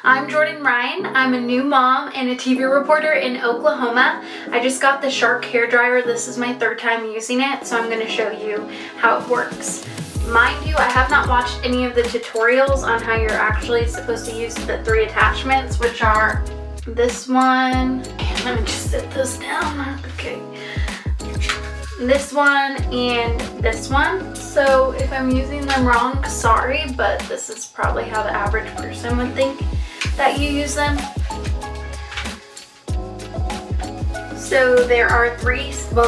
I'm Jordan Ryan. I'm a new mom and a TV reporter in Oklahoma. I just got the Shark hairdryer. This is my third time using it, so I'm going to show you how it works. Mind you, I have not watched any of the tutorials on how you're actually supposed to use the 3 attachments, which are this one. Let me just sit this down. Okay. This one and this one. So if I'm using them wrong, sorry, but this is probably how the average person would think that you use them. So there are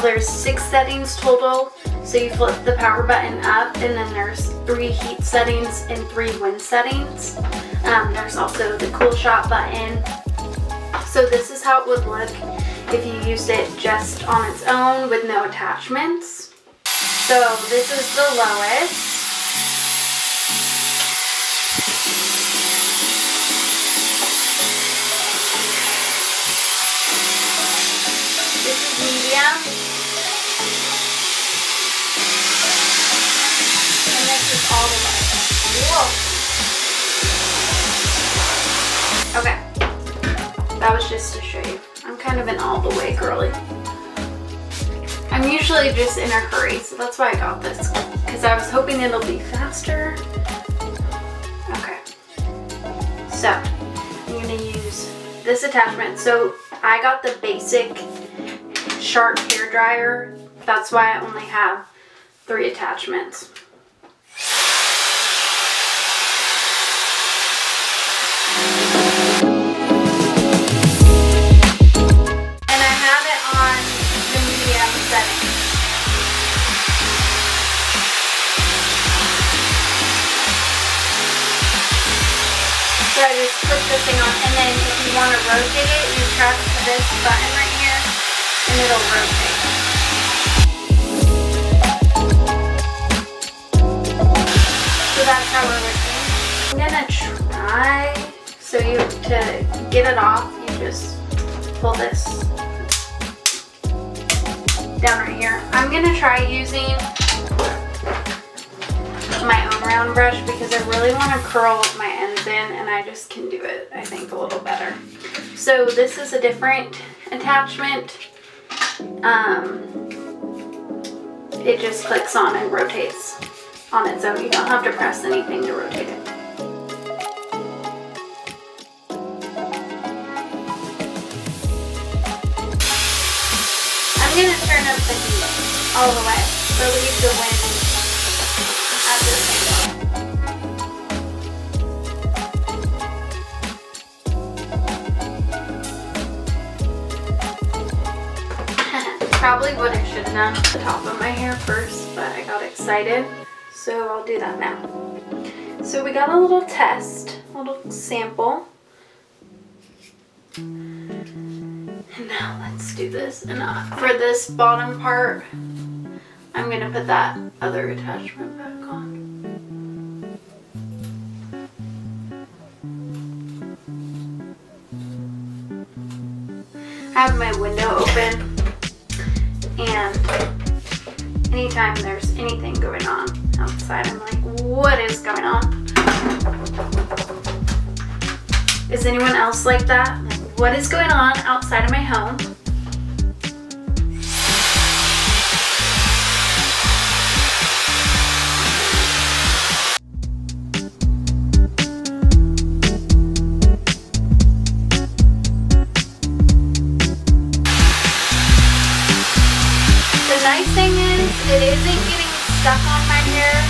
there's 6 settings total. So you flip the power button up, and then there's 3 heat settings and 3 wind settings. There's also the cool shot button. So this is how it would look if you used it just on its own with no attachments. So this is the lowest. This is medium. And this is all the way. Whoa. Okay. That was just to show you. I'm kind of an all the way girly. I'm usually just in a hurry, so that's why I got this, because I was hoping it'll be faster. Okay. So, I'm going to use this attachment. So, I got the basic Shark hairdryer. That's why I only have 3 attachments. So I just click this thing on, and then if you want to rotate it, you press this button right here, and it'll rotate. So that's how we're working. I'm gonna try, so to get it off, you just pull this down right here. I'm gonna try using my own round brush because I really want to curl my ends in, and I just can do it, I think, a little better. So this is a different attachment. It just clicks on and rotates on its own. You don't have to press anything to rotate it. I'm going to turn up the heat all the way, relieve the wind at the same time. Probably what I should have done the top of my hair first, but I got excited, so I'll do that now. So we got a little test, a little sample. And now let's do this. And for this bottom part, I'm going to put that other attachment back on. I have my window open, and anytime there's anything going on outside, I'm like, what is going on? Is anyone else like that? Like, what is going on outside of my home? The nice thing is, it isn't getting stuck on my hair.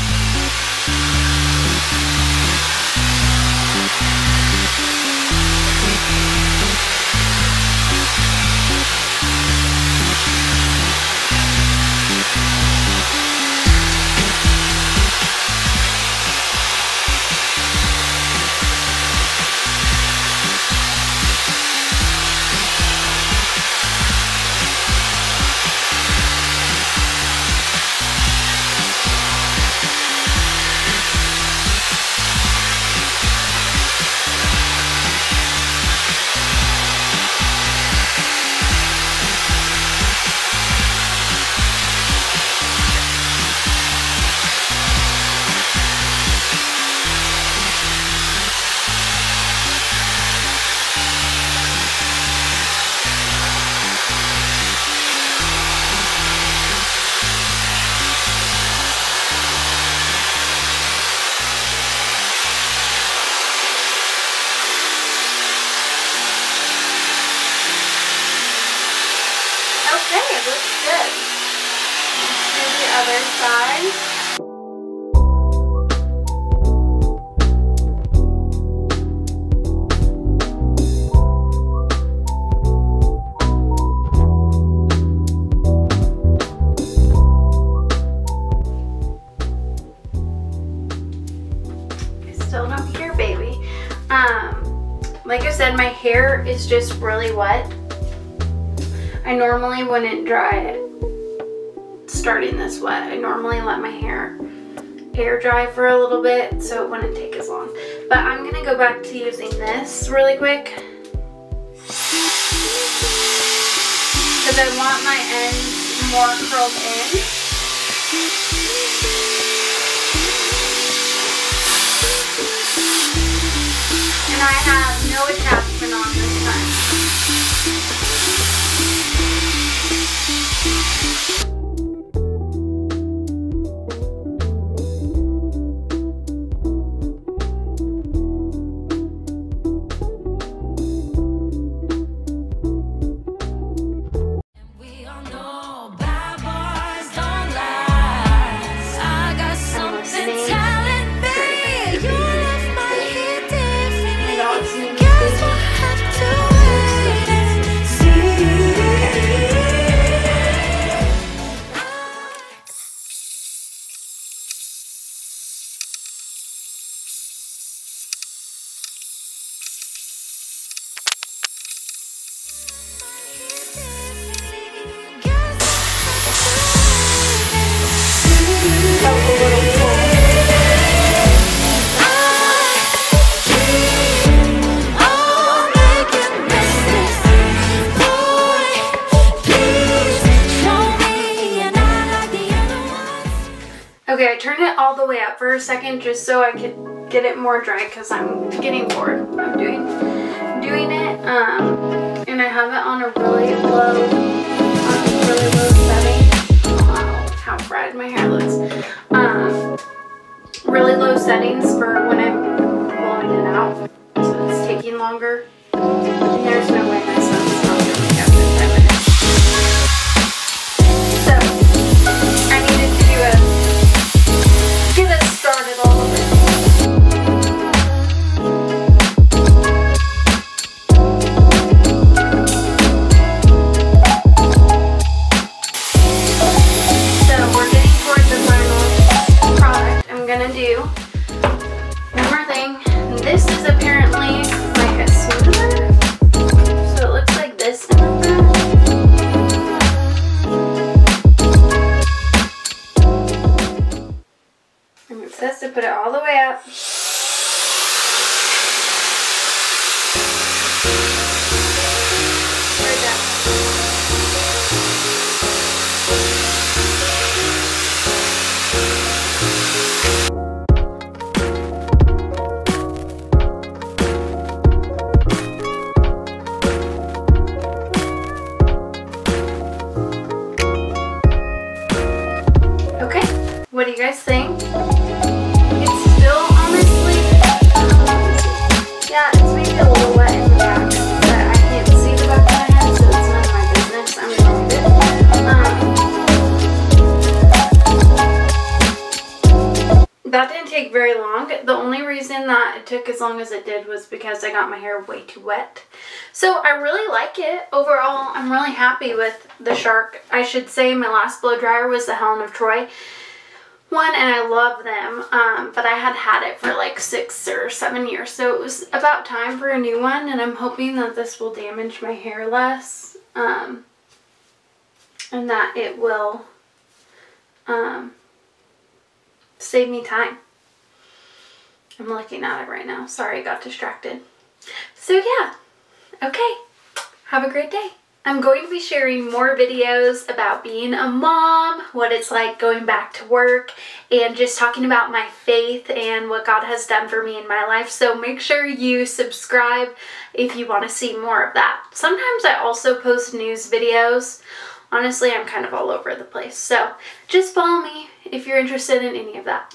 other side. Still don't hear baby. Like I said, my hair is just really wet. I normally wouldn't dry it starting this wet. I normally let my hair air dry for a little bit so it wouldn't take as long. But I'm gonna go back to using this really quick because I want my ends more curled in. And I have no attachment on this time. Okay, I turned it all the way up for a second just so I could get it more dry because I'm getting bored of doing it. And I have it on a really low setting. Wow, how fried my hair looks. Really low settings for when I'm blowing it out, so it's taking longer. And there's no way my son's not going to make up in 10 minutes. So I needed to get us started a little bit. So we're getting towards the final product. I'm gonna do one more thing. This is apparently like a smoother, so it looks like this in the front. And it says to put it all the way up. Right down. Okay, what do you guys think? It's still honestly, yeah, it's maybe a little wet in the back, but I can't see the back of my head, so it's none of my business. I'm going with it. That didn't take very long. The only reason that it took as long as it did was because I got my hair way too wet. So I really like it. Overall, I'm really happy with the Shark. I should say my last blow dryer was the Helen of Troy one, and I love them, but I had it for like 6 or 7 years, so it was about time for a new one, and I'm hoping that this will damage my hair less, and that it will save me time. I'm looking at it right now. Sorry, I got distracted. So yeah, okay, have a great day. I'm going to be sharing more videos about being a mom, what it's like going back to work, and just talking about my faith and what God has done for me in my life. So make sure you subscribe if you want to see more of that. Sometimes I also post news videos. Honestly, I'm kind of all over the place. So just follow me if you're interested in any of that.